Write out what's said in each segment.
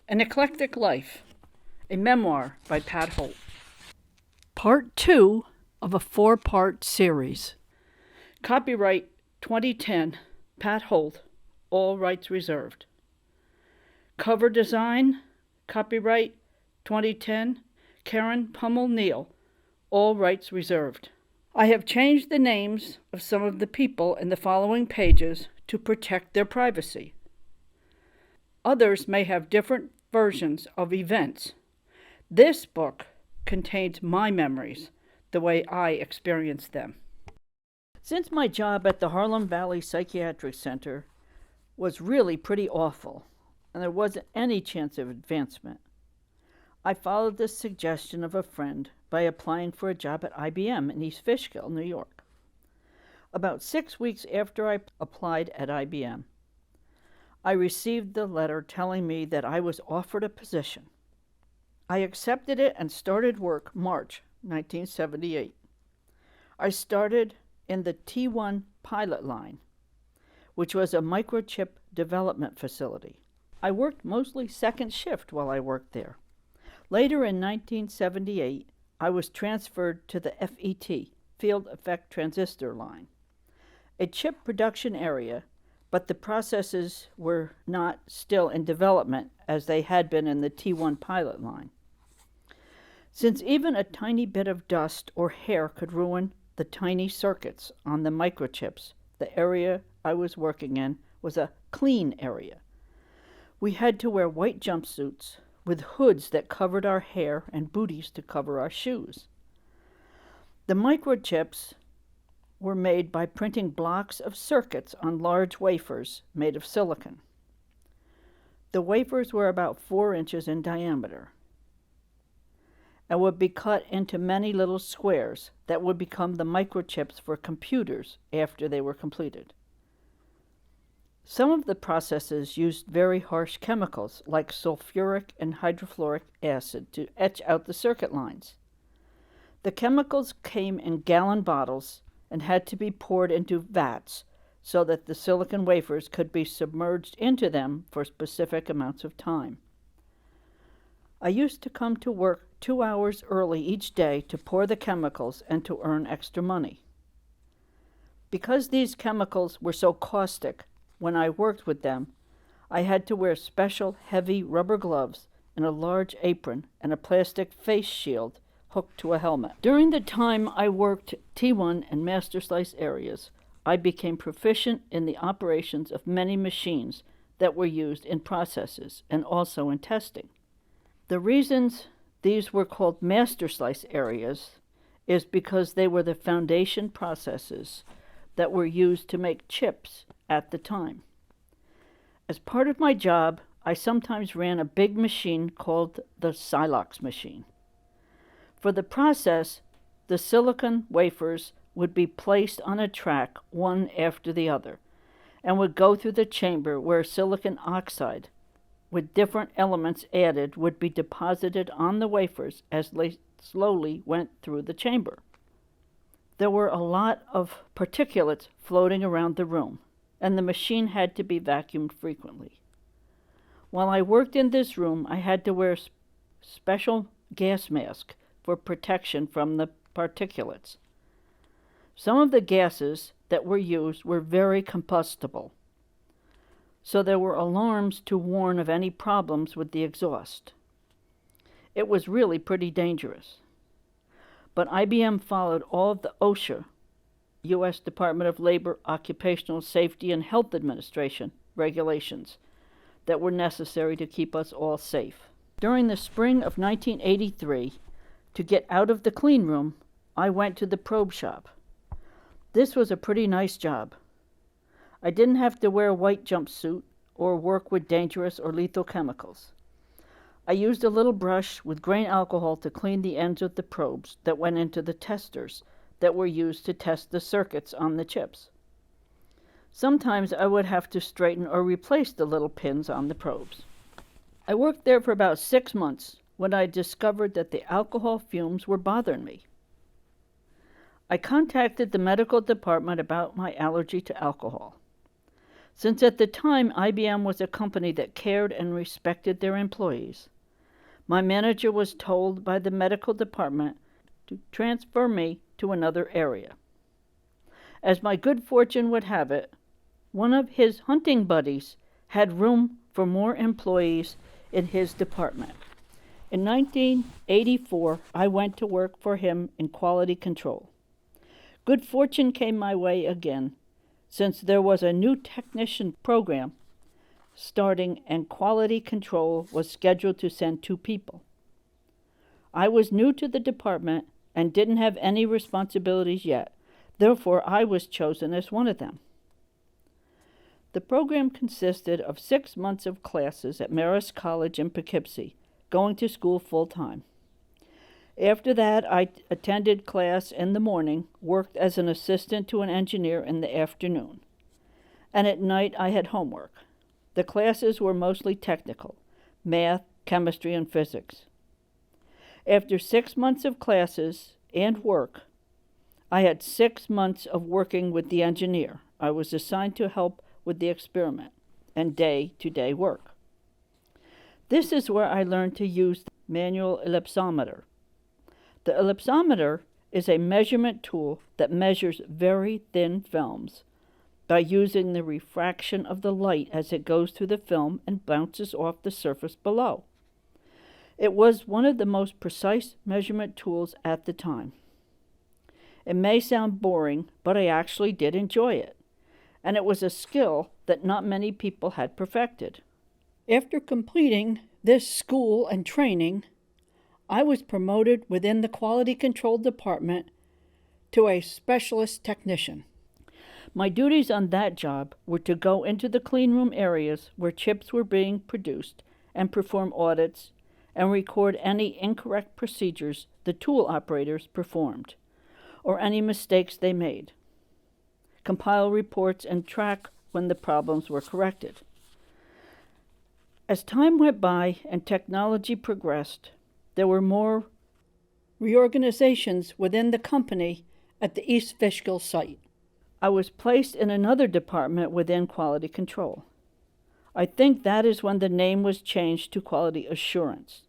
An Eclectic Life, a memoir by Pat Holt. Part 2 of a 4-part series. Copyright 2010, Pat Holt, all rights reserved. Cover design, copyright 2010, Karen Pummel-Neal, all rights reserved. I have changed the names of some of the people in the following pages to protect their privacy. Others may have different versions of events. This book contains my memories, the way I experienced them. Since my job at the Harlem Valley Psychiatric Center was really pretty awful, and there wasn't any chance of advancement, I followed the suggestion of a friend by applying for a job at IBM in East Fishkill, New York. About 6 weeks after I applied at IBM, I received the letter telling me that I was offered a position. I accepted it and started work March 1978. I started in the T1 pilot line, which was a microchip development facility. I worked mostly second shift while I worked there. Later in 1978, I was transferred to the FET, Field Effect Transistor line, a chip production area, but the processes were not still in development as they had been in the T1 pilot line. Since even a tiny bit of dust or hair could ruin the tiny circuits on the microchips, the area I was working in was a clean area. We had to wear white jumpsuits with hoods that covered our hair and booties to cover our shoes. The microchips were made by printing blocks of circuits on large wafers made of silicon. The wafers were about 4 inches in diameter and would be cut into many little squares that would become the microchips for computers after they were completed. Some of the processes used very harsh chemicals like sulfuric and hydrofluoric acid to etch out the circuit lines. The chemicals came in gallon bottles and had to be poured into vats so that the silicon wafers could be submerged into them for specific amounts of time. I used to come to work 2 hours early each day to pour the chemicals and to earn extra money. Because these chemicals were so caustic, when I worked with them, I had to wear special heavy rubber gloves and a large apron and a plastic face shield hooked to a helmet. During the time I worked T1 and master slice areas, I became proficient in the operations of many machines that were used in processes and also in testing. The reasons these were called master slice areas is because they were the foundation processes that were used to make chips at the time. As part of my job, I sometimes ran a big machine called the Psylocks Machine. For the process, the silicon wafers would be placed on a track one after the other and would go through the chamber where silicon oxide with different elements added would be deposited on the wafers as they slowly went through the chamber. There were a lot of particulates floating around the room, and the machine had to be vacuumed frequently. While I worked in this room, I had to wear a special gas mask for protection from the particulates. Some of the gases that were used were very combustible, so there were alarms to warn of any problems with the exhaust. It was really pretty dangerous. But IBM followed all of the OSHA, U.S. Department of Labor, Occupational Safety and Health Administration regulations that were necessary to keep us all safe. During the spring of 1983, to get out of the clean room, I went to the probe shop. This was a pretty nice job. I didn't have to wear a white jumpsuit or work with dangerous or lethal chemicals. I used a little brush with grain alcohol to clean the ends of the probes that went into the testers that were used to test the circuits on the chips. Sometimes I would have to straighten or replace the little pins on the probes. I worked there for about 6 months when I discovered that the alcohol fumes were bothering me. I contacted the medical department about my allergy to alcohol. Since at the time IBM was a company that cared and respected their employees, my manager was told by the medical department to transfer me to another area. As my good fortune would have it, one of his hunting buddies had room for more employees in his department. In 1984, I went to work for him in quality control. Good fortune came my way again, since there was a new technician program starting and quality control was scheduled to send 2 people. I was new to the department and didn't have any responsibilities yet. Therefore, I was chosen as one of them. The program consisted of 6 months of classes at Marist College in Poughkeepsie, going to school full-time. After that, I attended class in the morning, worked as an assistant to an engineer in the afternoon, and at night I had homework. The classes were mostly technical, math, chemistry, and physics. After 6 months of classes and work, I had 6 months of working with the engineer. I was assigned to help with the experiment and day-to-day work. This is where I learned to use the manual ellipsometer. The ellipsometer is a measurement tool that measures very thin films by using the refraction of the light as it goes through the film and bounces off the surface below. It was one of the most precise measurement tools at the time. It may sound boring, but I actually did enjoy it, and it was a skill that not many people had perfected. After completing this school and training, I was promoted within the quality control department to a specialist technician. My duties on that job were to go into the cleanroom areas where chips were being produced and perform audits and record any incorrect procedures the tool operators performed or any mistakes they made, compile reports, and track when the problems were corrected. As time went by and technology progressed, there were more reorganizations within the company at the East Fishkill site. I was placed in another department within quality control. I think that is when the name was changed to quality assurance.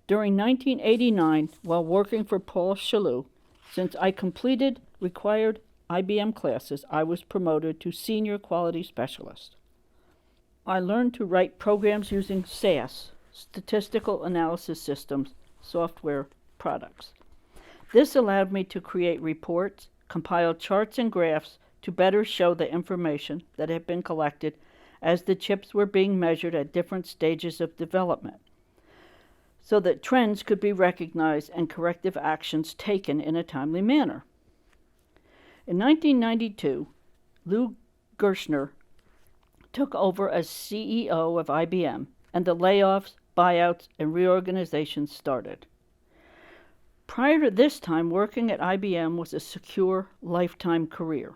During 1989, while working for Paul Chalou, since I completed required IBM classes, I was promoted to senior quality specialist. I learned to write programs using SAS, Statistical Analysis Systems, software products. This allowed me to create reports, compile charts and graphs to better show the information that had been collected as the chips were being measured at different stages of development, so that trends could be recognized and corrective actions taken in a timely manner. In 1992, Lou Gerstner took over as CEO of IBM, and the layoffs, buyouts, and reorganizations started. Prior to this time, working at IBM was a secure, lifetime career.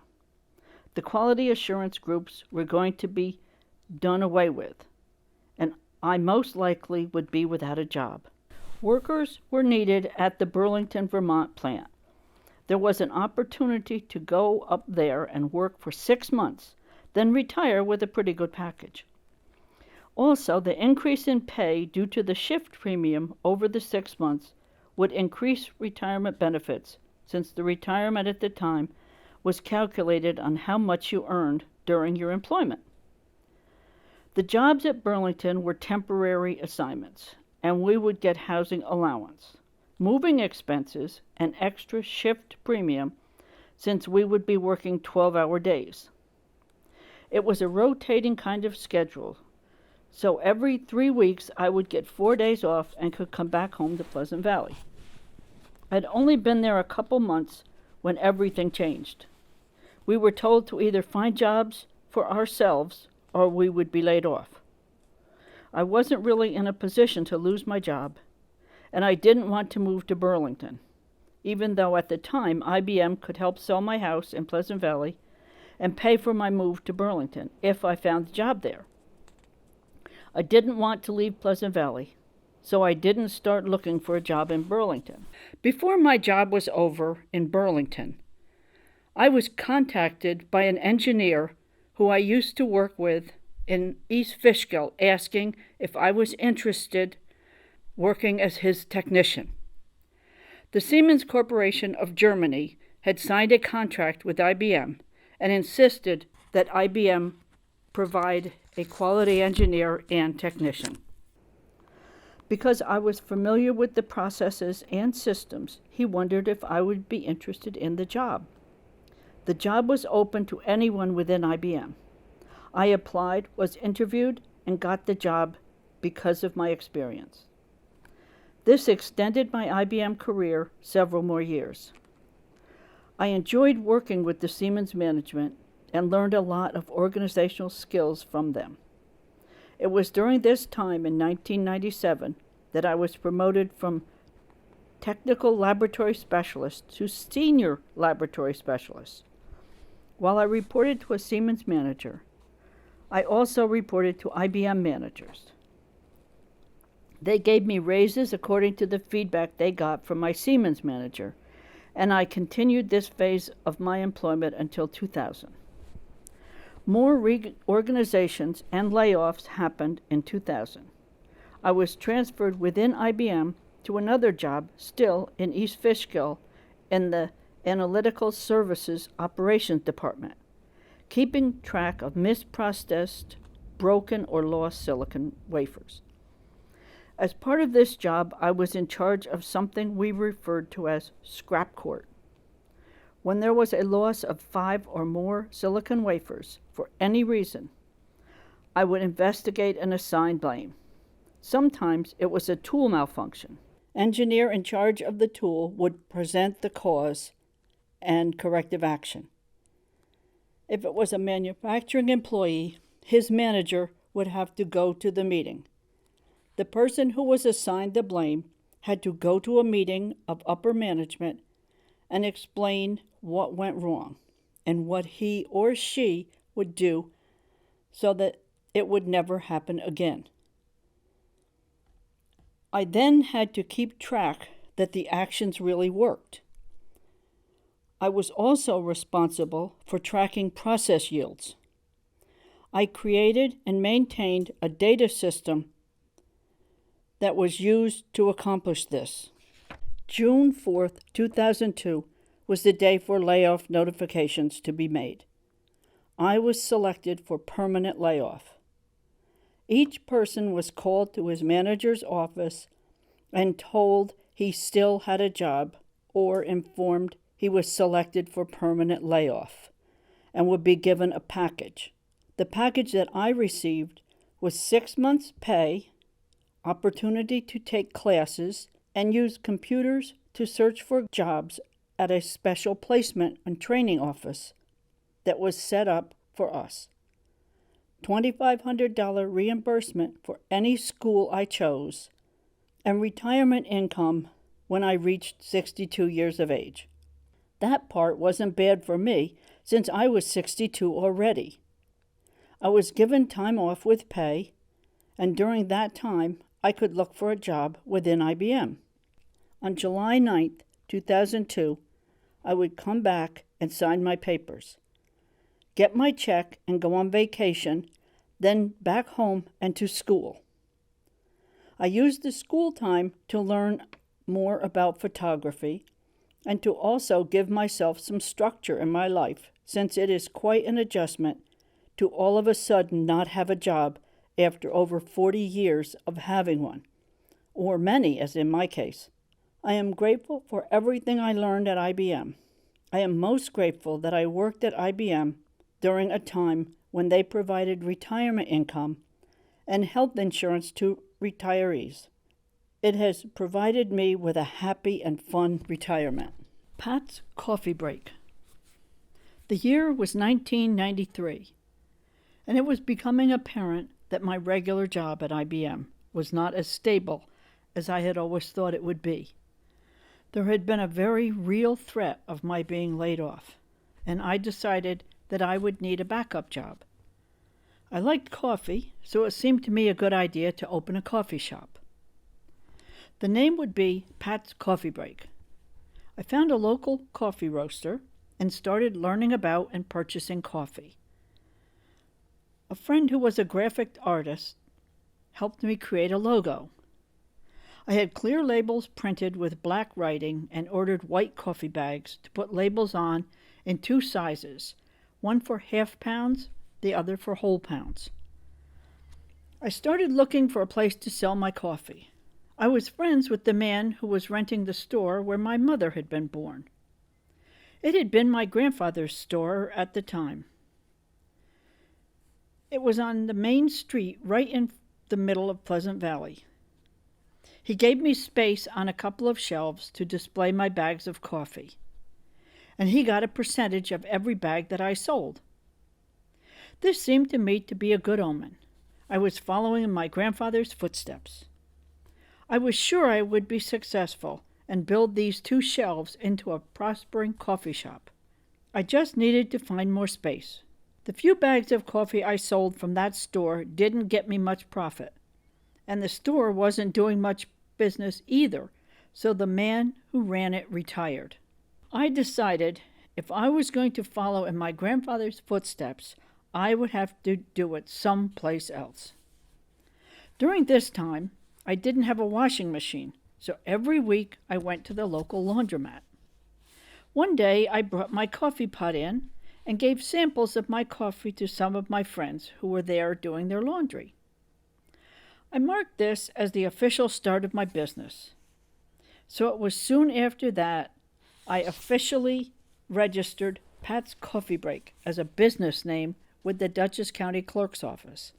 The quality assurance groups were going to be done away with, and I most likely would be without a job. Workers were needed at the Burlington, Vermont plant. There was an opportunity to go up there and work for 6 months, then retire with a pretty good package. Also, the increase in pay due to the shift premium over the 6 months would increase retirement benefits, since the retirement at the time was calculated on how much you earned during your employment. The jobs at Burlington were temporary assignments, and we would get housing allowance, moving expenses, and extra shift premium, since we would be working 12-hour days. It was a rotating kind of schedule, so every 3 weeks I would get 4 days off and could come back home to Pleasant Valley. I'd only been there a couple months when everything changed. We were told to either find jobs for ourselves or we would be laid off. I wasn't really in a position to lose my job, and I didn't want to move to Burlington, even though at the time IBM could help sell my house in Pleasant Valley and pay for my move to Burlington if I found a job there. I didn't want to leave Pleasant Valley, so I didn't start looking for a job in Burlington. Before my job was over in Burlington, I was contacted by an engineer who I used to work with in East Fishkill, asking if I was interested working as his technician. The Siemens Corporation of Germany had signed a contract with IBM and insisted that IBM provide a quality engineer and technician. Because I was familiar with the processes and systems, he wondered if I would be interested in the job. The job was open to anyone within IBM. I applied, was interviewed, and got the job because of my experience. This extended my IBM career several more years. I enjoyed working with the Siemens management and learned a lot of organizational skills from them. It was during this time in 1997 that I was promoted from technical laboratory specialist to senior laboratory specialist. While I reported to a Siemens manager, I also reported to IBM managers. They gave me raises according to the feedback they got from my Siemens manager, and I continued this phase of my employment until 2000. More reorganizations and layoffs happened in 2000. I was transferred within IBM to another job still in East Fishkill in the Analytical Services Operations Department, keeping track of misprocessed, broken, or lost silicon wafers. As part of this job, I was in charge of something we referred to as scrap court. When there was a loss of 5 or more silicon wafers for any reason, I would investigate and assign blame. Sometimes it was a tool malfunction. Engineer in charge of the tool would present the cause and corrective action. If it was a manufacturing employee, his manager would have to go to the meeting. The person who was assigned the blame had to go to a meeting of upper management and explain what went wrong and what he or she would do so that it would never happen again. I then had to keep track that the actions really worked. I was also responsible for tracking process yields. I created and maintained a data system that was used to accomplish this. June 4th, 2002 was the day for layoff notifications to be made. I was selected for permanent layoff. Each person was called to his manager's office and told he still had a job or informed he was selected for permanent layoff and would be given a package. The package that I received was 6 months' pay, opportunity to take classes, and use computers to search for jobs at a special placement and training office that was set up for us. $2,500 reimbursement for any school I chose, and retirement income when I reached 62 years of age. That part wasn't bad for me since I was 62 already. I was given time off with pay, and during that time, I could look for a job within IBM. On July 9th, 2002, I would come back and sign my papers, get my check and go on vacation, then back home and to school. I used the school time to learn more about photography and to also give myself some structure in my life, since it is quite an adjustment to all of a sudden not have a job after over 40 years of having one, or many, as in my case. I am grateful for everything I learned at IBM. I am most grateful that I worked at IBM during a time when they provided retirement income and health insurance to retirees. It has provided me with a happy and fun retirement. Pat's coffee break. The year was 1993, and it was becoming apparent that my regular job at IBM was not as stable as I had always thought it would be. There had been a very real threat of my being laid off, and I decided that I would need a backup job. I liked coffee, so it seemed to me a good idea to open a coffee shop. The name would be Pat's Coffee Break. I found a local coffee roaster and started learning about and purchasing coffee. A friend who was a graphic artist helped me create a logo. I had clear labels printed with black writing and ordered white coffee bags to put labels on in 2 sizes, one for half pounds, the other for whole pounds. I started looking for a place to sell my coffee. I was friends with the man who was renting the store where my mother had been born. It had been my grandfather's store at the time. It was on the main street right in the middle of Pleasant Valley. He gave me space on a couple of shelves to display my bags of coffee, and he got a percentage of every bag that I sold. This seemed to me to be a good omen. I was following in my grandfather's footsteps. I was sure I would be successful and build these 2 shelves into a prospering coffee shop. I just needed to find more space. The few bags of coffee I sold from that store didn't get me much profit, and the store wasn't doing much business either, so the man who ran it retired. I decided if I was going to follow in my grandfather's footsteps, I would have to do it someplace else. During this time, I didn't have a washing machine, so every week I went to the local laundromat. One day I brought my coffee pot in and gave samples of my coffee to some of my friends who were there doing their laundry. I marked this as the official start of my business. So it was soon after that I officially registered Pat's Coffee Break as a business name with the Dutchess County Clerk's Office.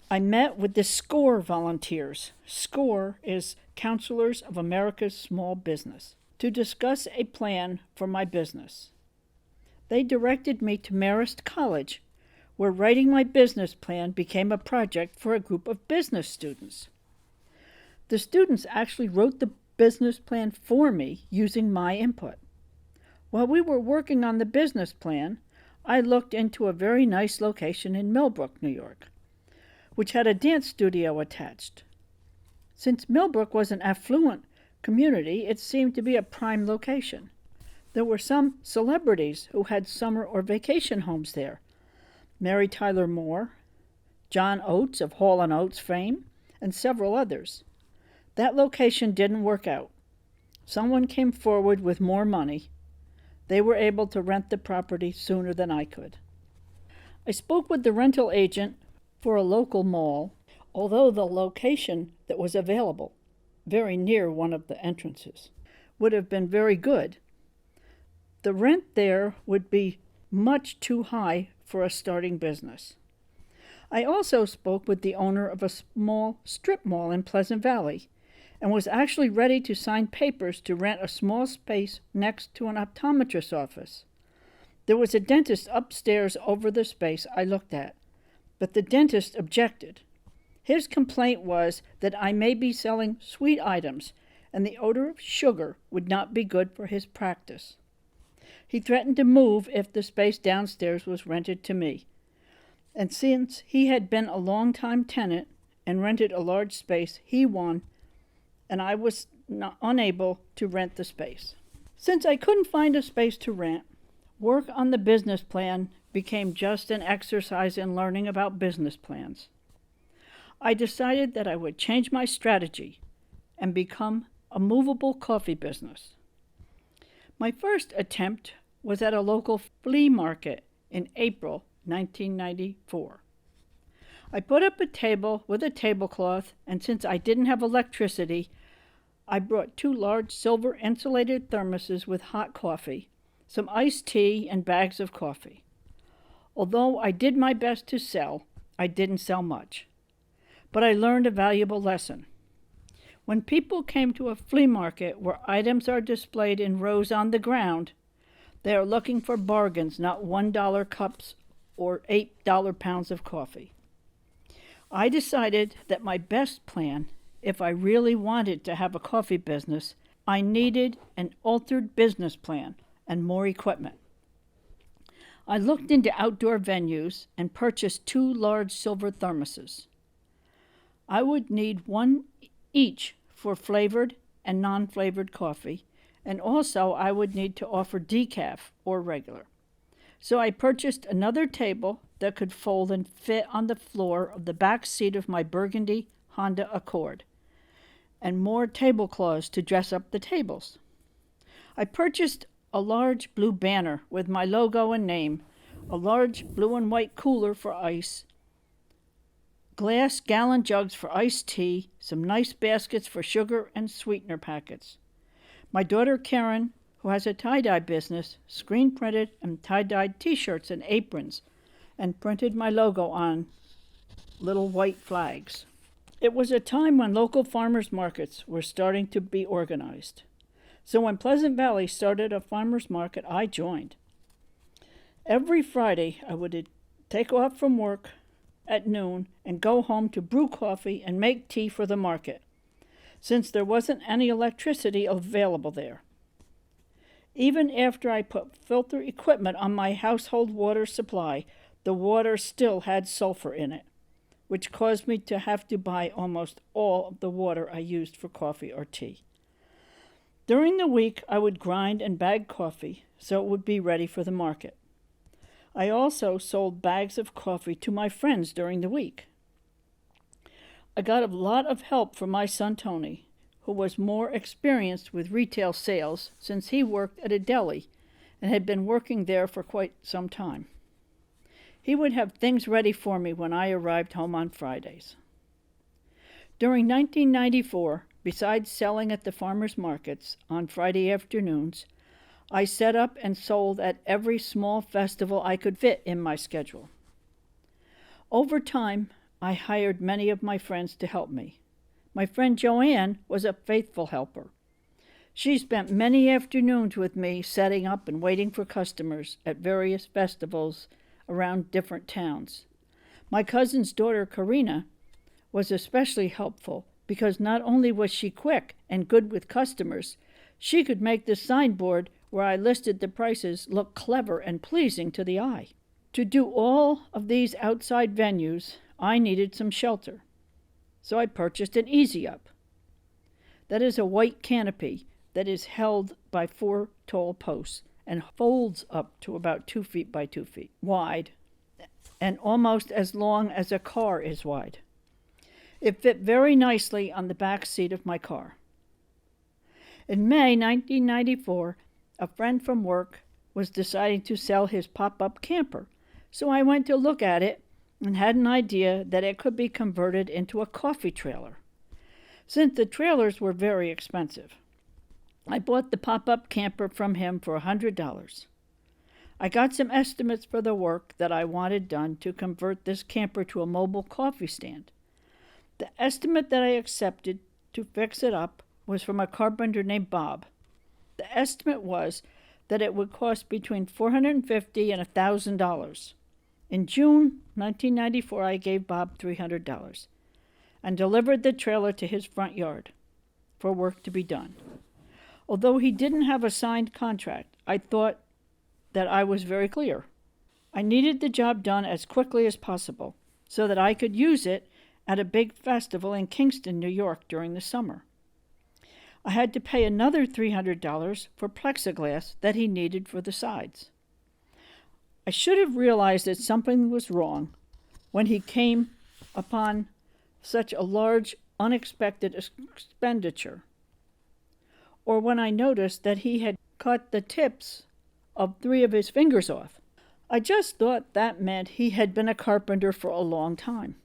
I met with the SCORE volunteers. SCORE is Counselors of America's Small Business, to discuss a plan for my business. They directed me to Marist College, where writing my business plan became a project for a group of business students. The students actually wrote the business plan for me using my input. While we were working on the business plan, I looked into a very nice location in Millbrook, New York, which had a dance studio attached. Since Millbrook was an affluent community, it seemed to be a prime location. There were some celebrities who had summer or vacation homes there. Mary Tyler Moore, John Oates of Hall & Oates fame, and several others. That location didn't work out. Someone came forward with more money. They were able to rent the property sooner than I could. I spoke with the rental agent for a local mall, although the location that was available, very near one of the entrances, would have been very good. The rent there would be much too high for a starting business. I also spoke with the owner of a small strip mall in Pleasant Valley and was actually ready to sign papers to rent a small space next to an optometrist's office. There was a dentist upstairs over the space I looked at, but the dentist objected. His complaint was that I may be selling sweet items and the odor of sugar would not be good for his practice. He threatened to move if the space downstairs was rented to me. And since he had been a long-time tenant and rented a large space, he won, and I was unable to rent the space. Since I couldn't find a space to rent, work on the business plan became just an exercise in learning about business plans. I decided that I would change my strategy and become a movable coffee business. My first attempt was at a local flea market in April 1994. I put up a table with a tablecloth, and since I didn't have electricity, I brought 2 large silver insulated thermoses with hot coffee, some iced tea, and bags of coffee. Although I did my best to sell, I didn't sell much. But I learned a valuable lesson. When people came to a flea market where items are displayed in rows on the ground, they are looking for bargains, not $1 cups or $8 pounds of coffee. I decided that my best plan, if I really wanted to have a coffee business, I needed an altered business plan and more equipment. I looked into outdoor venues and purchased 2 large silver thermoses. I would need 1 each for flavored and non-flavored coffee, and also I would need to offer decaf or regular. So I purchased another table that could fold and fit on the floor of the back seat of my burgundy Honda Accord, and more tablecloths to dress up the tables. I purchased a large blue banner with my logo and name, a large blue and white cooler for ice, glass gallon jugs for iced tea, some nice baskets for sugar and sweetener packets. My daughter Karen, who has a tie-dye business, screen printed and tie-dyed t-shirts and aprons and printed my logo on little white flags. It was a time when local farmers markets were starting to be organized. So when Pleasant Valley started a farmers market, I joined. Every Friday, I would take off from work at noon and go home to brew coffee and make tea for the market, since there wasn't any electricity available there. Even after I put filter equipment on my household water supply, the water still had sulfur in it, which caused me to have to buy almost all of the water I used for coffee or tea. During the week, I would grind and bag coffee so it would be ready for the market. I also sold bags of coffee to my friends during the week. I got a lot of help from my son Tony, who was more experienced with retail sales since he worked at a deli and had been working there for quite some time. He would have things ready for me when I arrived home on Fridays. During 1994, besides selling at the farmers markets on Friday afternoons, I set up and sold at every small festival I could fit in my schedule. Over time, I hired many of my friends to help me. My friend Joanne was a faithful helper. She spent many afternoons with me setting up and waiting for customers at various festivals around different towns. My cousin's daughter, Karina, was especially helpful because not only was she quick and good with customers, she could make the signboard where I listed the prices look clever and pleasing to the eye. To do all of these outside venues, I needed some shelter. So I purchased an Easy Up. That is a white canopy that is held by 4 tall posts and folds up to about 2 feet by 2 feet wide and almost as long as a car is wide. It fit very nicely on the back seat of my car. In May 1994, a friend from work was deciding to sell his pop-up camper, so I went to look at it and had an idea that it could be converted into a coffee trailer. Since the trailers were very expensive, I bought the pop-up camper from him for $100. I got some estimates for the work that I wanted done to convert this camper to a mobile coffee stand. The estimate that I accepted to fix it up was from a carpenter named Bob. The estimate was that it would cost between $450 and $1,000. In June 1994, I gave Bob $300 and delivered the trailer to his front yard for work to be done. Although he didn't have a signed contract, I thought that I was very clear. I needed the job done as quickly as possible so that I could use it at a big festival in Kingston, New York during the summer. I had to pay another $300 for plexiglass that he needed for the sides. I should have realized that something was wrong when he came upon such a large, unexpected expenditure, or when I noticed that he had cut the tips of 3 of his fingers off. I just thought that meant he had been a carpenter for a long time.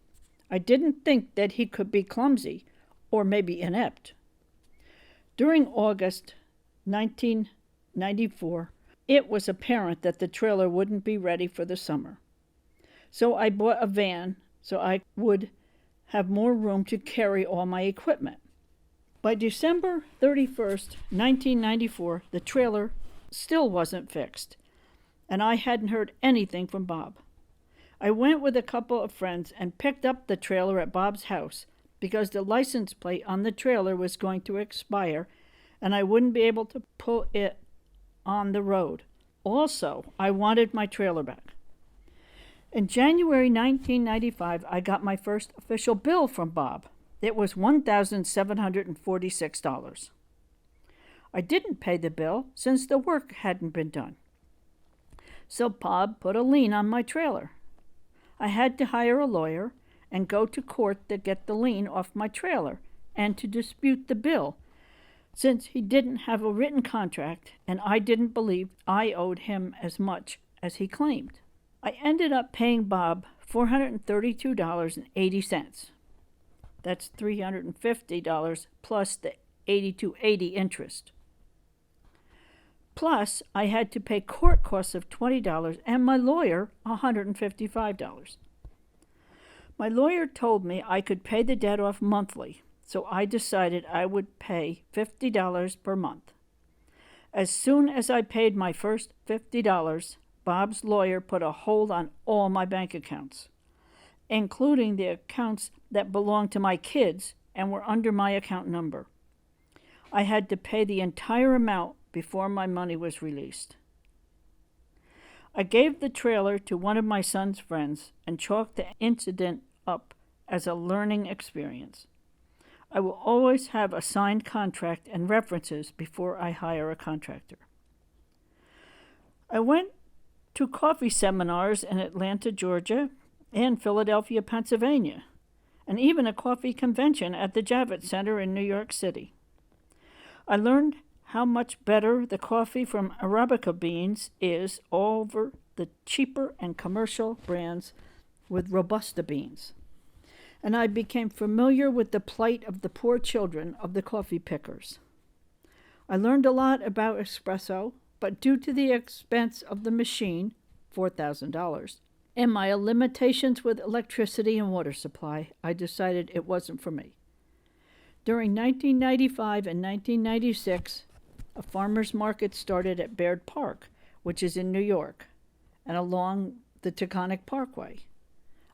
I didn't think that he could be clumsy or maybe inept. During August 1994, it was apparent that the trailer wouldn't be ready for the summer. So I bought a van so I would have more room to carry all my equipment. By December 31st, 1994, the trailer still wasn't fixed, and I hadn't heard anything from Bob. I went with a couple of friends and picked up the trailer at Bob's house because the license plate on the trailer was going to expire and I wouldn't be able to pull it on the road. Also, I wanted my trailer back. In January 1995, I got my first official bill from Bob. It was So Bob put a lien on my trailer. I had to hire a lawyer and go to court to get the lien off my trailer and to dispute the bill, since he didn't have a written contract and I didn't believe I owed him as much as he claimed. I ended up paying Bob $432.80. That's $350 plus the $82.80 interest. Plus, I had to pay court costs of $20 and my lawyer $155. My lawyer told me I could pay the debt off monthly, so I decided I would pay $50 per month. As soon as I paid my first $50, Bob's lawyer put a hold on all my bank accounts, including the accounts that belonged to my kids and were under my account number. I had to pay the entire amount before my money was released. I gave the trailer to one of my son's friends and chalked the incident up as a learning experience. I will always have a signed contract and references before I hire a contractor. I went to coffee seminars in Atlanta, Georgia, and Philadelphia, Pennsylvania, and even a coffee convention at the Javits Center in New York City. I learned how much better the coffee from Arabica beans is over the cheaper and commercial brands with Robusta beans. And I became familiar with the plight of the poor children of the coffee pickers. I learned a lot about espresso, but due to the expense of the machine, $4,000, and my limitations with electricity and water supply, I decided it wasn't for me. During 1995 and 1996, a farmer's market started at Baird Park, which is in New York, and along the Taconic Parkway,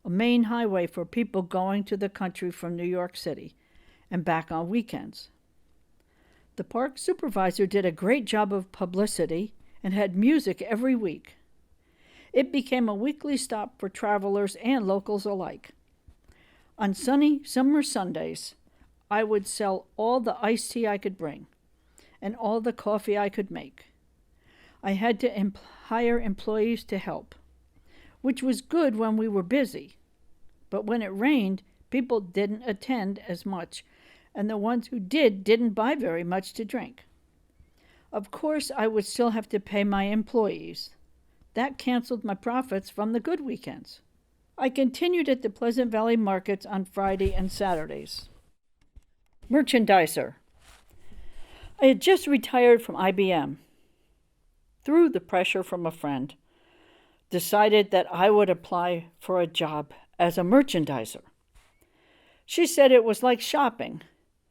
a main highway for people going to the country from New York City and back on weekends. The park supervisor did a great job of publicity and had music every week. It became a weekly stop for travelers and locals alike. On sunny summer Sundays, I would sell all the iced tea I could bring and all the coffee I could make. I had to hire employees to help, which was good when we were busy. But when it rained, people didn't attend as much, and the ones who didn't buy very much to drink. Of course, I would still have to pay my employees. That canceled my profits from the good weekends. I continued at the Pleasant Valley markets on Friday and Saturdays. Merchandiser. I had just retired from IBM. Through the pressure from a friend, decided that I would apply for a job as a merchandiser. She said it was like shopping.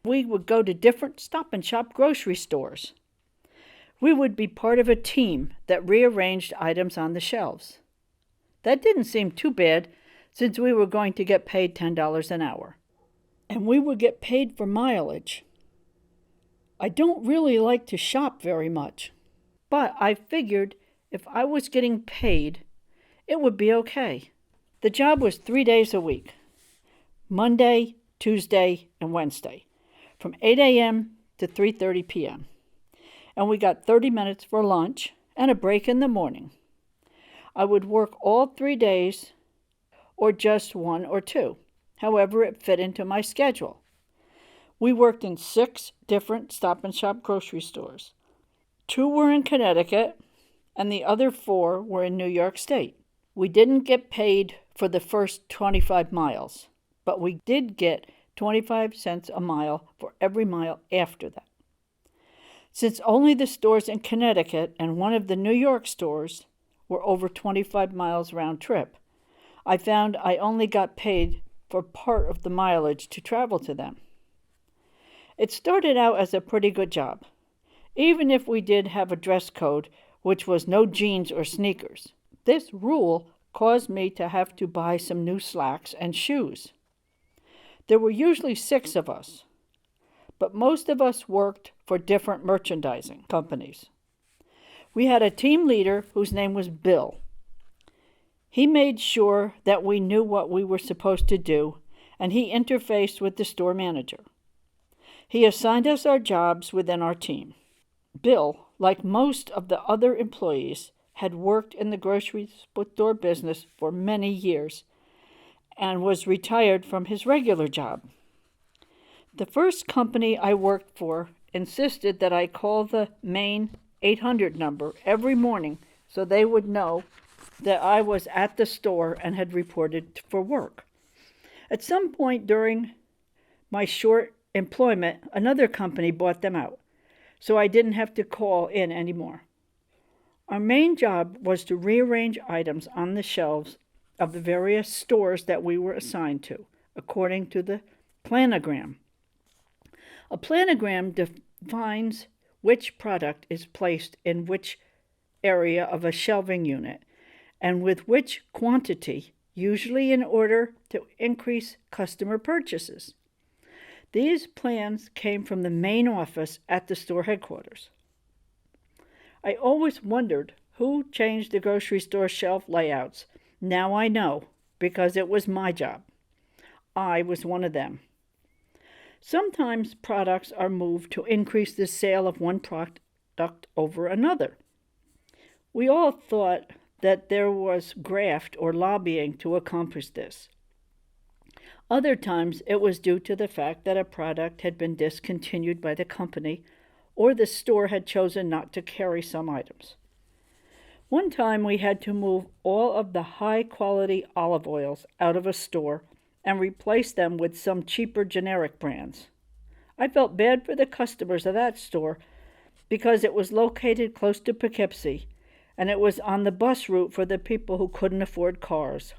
We would go to different Stop and Shop grocery stores. We would be part of a team that rearranged items on the shelves. That didn't seem too bad since we were going to get paid $10 an hour. And we would get paid for mileage. I don't really like to shop very much, but I figured if I was getting paid, it would be okay. The job was 3 days a week, Monday, Tuesday, and Wednesday, from 8 a.m. to 3:30 p.m. And we got 30 minutes for lunch and a break in the morning. I would work all 3 days or just 1 or 2, however it fit into my schedule. We worked in 6 different Stop and Shop grocery stores. 2 were in Connecticut, and the other 4 were in New York State. We didn't get paid for the first 25 miles, but we did get 25 cents a mile for every mile after that. Since only the stores in Connecticut and one of the New York stores were over 25 miles round trip, I found I only got paid for part of the mileage to travel to them. It started out as a pretty good job, even if we did have a dress code, which was no jeans or sneakers. This rule caused me to have to buy some new slacks and shoes. There were usually 6 of us, but most of us worked for different merchandising companies. We had a team leader whose name was Bill. He made sure that we knew what we were supposed to do, and he interfaced with the store manager. He assigned us our jobs within our team. Bill, like most of the other employees, had worked in the grocery store business for many years and was retired from his regular job. The first company I worked for insisted that I call the main 800 number every morning so they would know that I was at the store and had reported for work. At some point during my short employment, another company bought them out, so I didn't have to call in anymore. Our main job was to rearrange items on the shelves of the various stores that we were assigned to, according to the planogram. A planogram defines which product is placed in which area of a shelving unit and with which quantity, usually in order to increase customer purchases. These plans came from the main office at the store headquarters. I always wondered who changed the grocery store shelf layouts. Now I know, because it was my job. I was one of them. Sometimes products are moved to increase the sale of one product over another. We all thought that there was graft or lobbying to accomplish this. Other times it was due to the fact that a product had been discontinued by the company or the store had chosen not to carry some items. One time we had to move all of the high-quality olive oils out of a store and replace them with some cheaper generic brands. I felt bad for the customers of that store because it was located close to Poughkeepsie and it was on the bus route for the people who couldn't afford cars.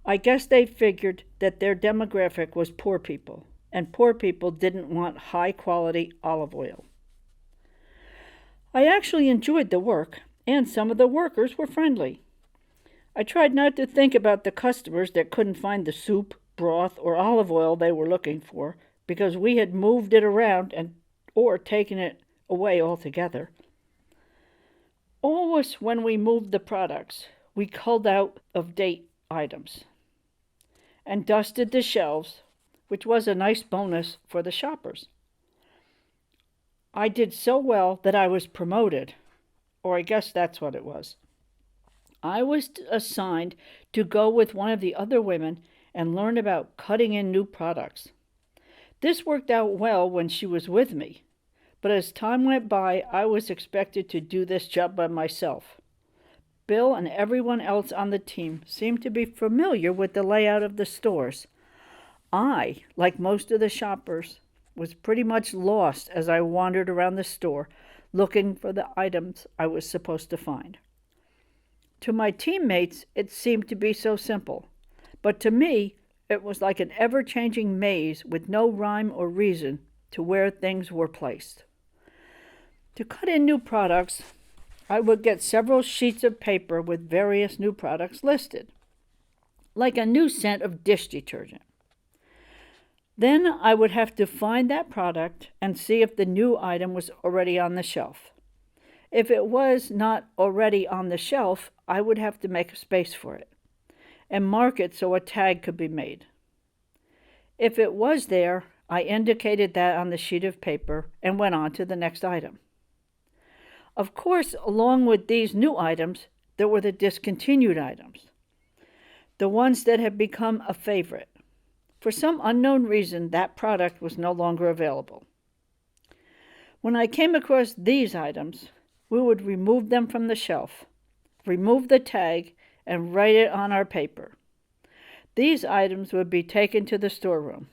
I guess they figured that their demographic was poor people, and poor people didn't want high-quality olive oil. I actually enjoyed the work, and some of the workers were friendly. I tried not to think about the customers that couldn't find the soup, broth, or olive oil they were looking for because we had moved it around or taken it away altogether. Always when we moved the products, we culled out of date items and dusted the shelves, which was a nice bonus for the shoppers. I did so well that I was promoted, or I guess that's what it was. I was assigned to go with one of the other women and learn about cutting in new products. This worked out well when she was with me, but as time went by, I was expected to do this job by myself. Bill and everyone else on the team seemed to be familiar with the layout of the stores. I, like most of the shoppers, was pretty much lost as I wandered around the store looking for the items I was supposed to find. To my teammates, it seemed to be so simple, but to me, it was like an ever-changing maze with no rhyme or reason to where things were placed. To cut in new products, I would get several sheets of paper with various new products listed, like a new scent of dish detergent. Then I would have to find that product and see if the new item was already on the shelf. If it was not already on the shelf, I would have to make a space for it and mark it so a tag could be made. If it was there, I indicated that on the sheet of paper and went on to the next item. Of course, along with these new items, there were the discontinued items, the ones that had become a favorite. For some unknown reason, that product was no longer available. When I came across these items, we would remove them from the shelf, remove the tag, and write it on our paper. These items would be taken to the storeroom.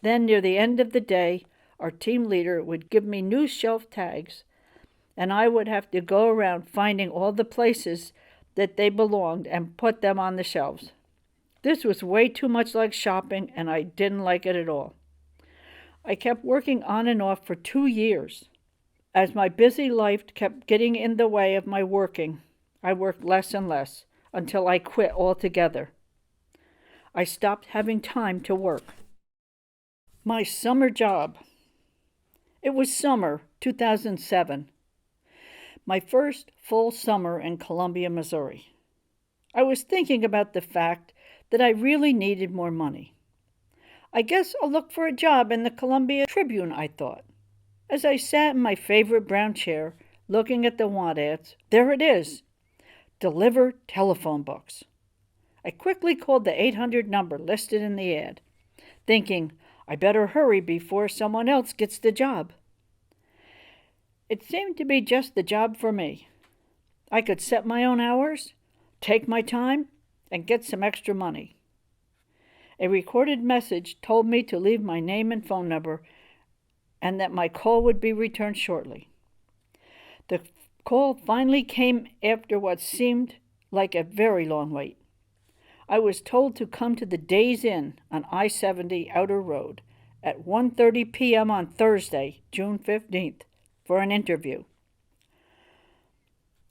Then, near the end of the day, our team leader would give me new shelf tags, and I would have to go around finding all the places that they belonged and put them on the shelves. This was way too much like shopping, and I didn't like it at all. I kept working on and off for 2 years. As my busy life kept getting in the way of my working, I worked less and less until I quit altogether. I stopped having time to work. My summer job. It was summer 2007. My first full summer in Columbia, Missouri. I was thinking about the fact that I really needed more money. I guess I'll look for a job in the Columbia Tribune, I thought. As I sat in my favorite brown chair, looking at the want ads. There it is. Deliver telephone books. I quickly called the 800 number listed in the ad, thinking, I better hurry before someone else gets the job. It seemed to be just the job for me. I could set my own hours, take my time, and get some extra money. A recorded message told me to leave my name and phone number and that my call would be returned shortly. The call finally came after what seemed like a very long wait. I was told to come to the Days Inn on I-70 Outer Road at 1:30 p.m. on Thursday, June 15th, for an interview.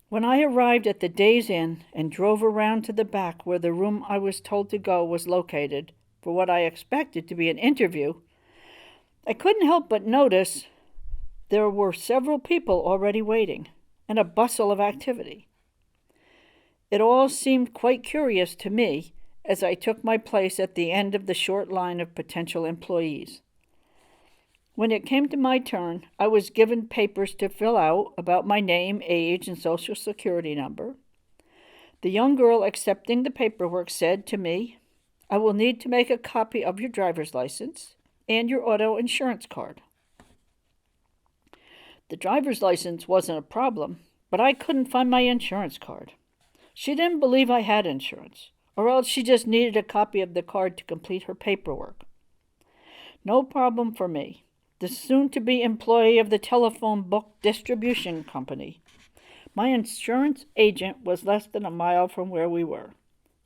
When I arrived at the Days Inn and drove around to the back where the room I was told to go was located for what I expected to be an interview, I couldn't help but notice there were several people already waiting and a bustle of activity. It all seemed quite curious to me as I took my place at the end of the short line of potential employees. When it came to my turn, I was given papers to fill out about my name, age, and social security number. The young girl accepting the paperwork said to me, I will need to make a copy of your driver's license and your auto insurance card. The driver's license wasn't a problem, but I couldn't find my insurance card. She didn't believe I had insurance, or else she just needed a copy of the card to complete her paperwork. No problem for me. The soon-to-be employee of the telephone book distribution company. My insurance agent was less than a mile from where we were,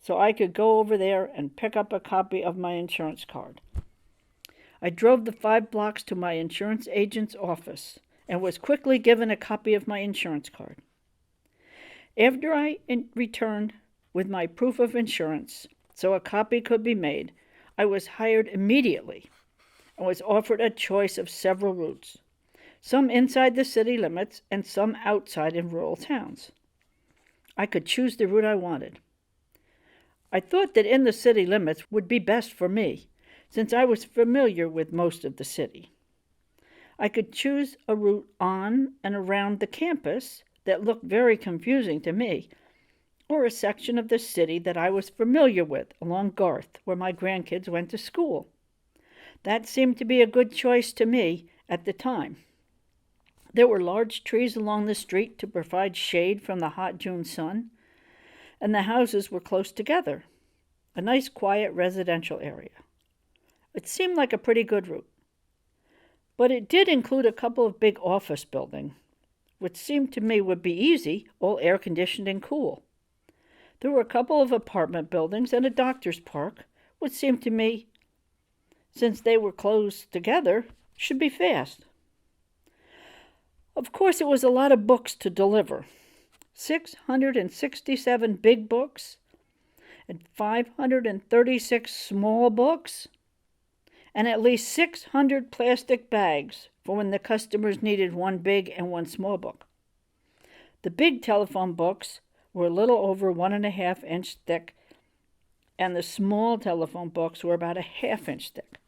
so I could go over there and pick up a copy of my insurance card. I drove the 5 blocks to my insurance agent's office and was quickly given a copy of my insurance card. After I returned with my proof of insurance, so a copy could be made, I was hired immediately and was offered a choice of several routes, some inside the city limits and some outside in rural towns. I could choose the route I wanted. I thought that in the city limits would be best for me, since I was familiar with most of the city. I could choose a route on and around the campus that looked very confusing to me, or a section of the city that I was familiar with along Garth, where my grandkids went to school. That seemed to be a good choice to me at the time. There were large trees along the street to provide shade from the hot June sun, and the houses were close together, a nice quiet residential area. It seemed like a pretty good route. But it did include a couple of big office buildings, which seemed to me would be easy, all air-conditioned and cool. There were a couple of apartment buildings and a doctor's park, which seemed to me, since they were close together, should be fast. Of course, it was a lot of books to deliver. 667 big books and 536 small books, and at least 600 plastic bags for when the customers needed one big and one small book. The big telephone books were a little over 1.5 inch thick, and the small telephone books were about a 1/2 inch thick.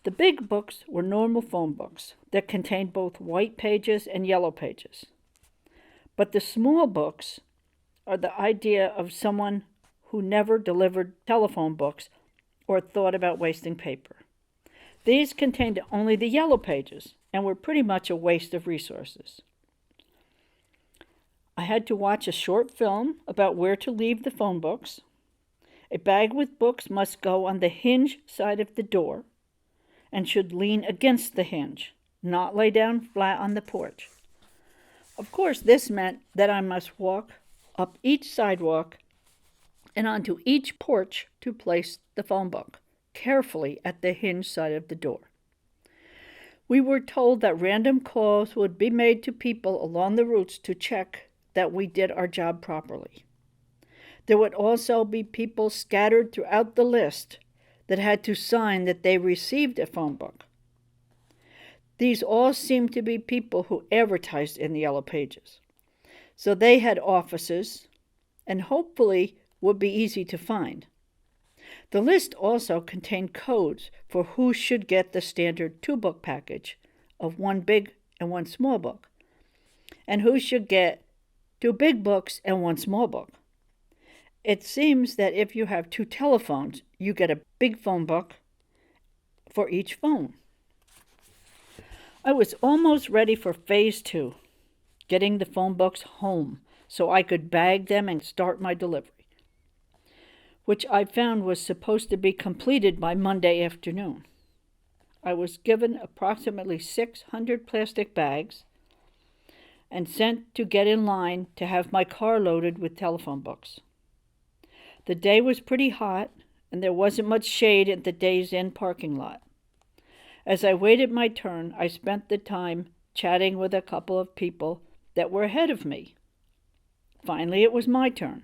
The big books were normal phone books that contained both white pages and yellow pages. But the small books are the idea of someone who never delivered telephone books or thought about wasting paper. These contained only the yellow pages and were pretty much a waste of resources. I had to watch a short film about where to leave the phone books. A bag with books must go on the hinge side of the door and should lean against the hinge, not lay down flat on the porch. Of course, this meant that I must walk up each sidewalk and onto each porch to place the phone book, carefully at the hinge side of the door. We were told that random calls would be made to people along the routes to check that we did our job properly. There would also be people scattered throughout the list that had to sign that they received a phone book. These all seemed to be people who advertised in the yellow pages, so they had offices and hopefully would be easy to find. The list also contained codes for who should get the standard 2-book package of one big and one small book, and who should get 2 big books and 1 small book. It seems that if you have 2 telephones, you get a big phone book for each phone. I was almost ready for phase 2, getting the phone books home so I could bag them and start my delivery, which I found was supposed to be completed by Monday afternoon. I was given approximately 600 plastic bags and sent to get in line to have my car loaded with telephone books. The day was pretty hot, and there wasn't much shade at the Days Inn parking lot. As I waited my turn, I spent the time chatting with a couple of people that were ahead of me. Finally, it was my turn.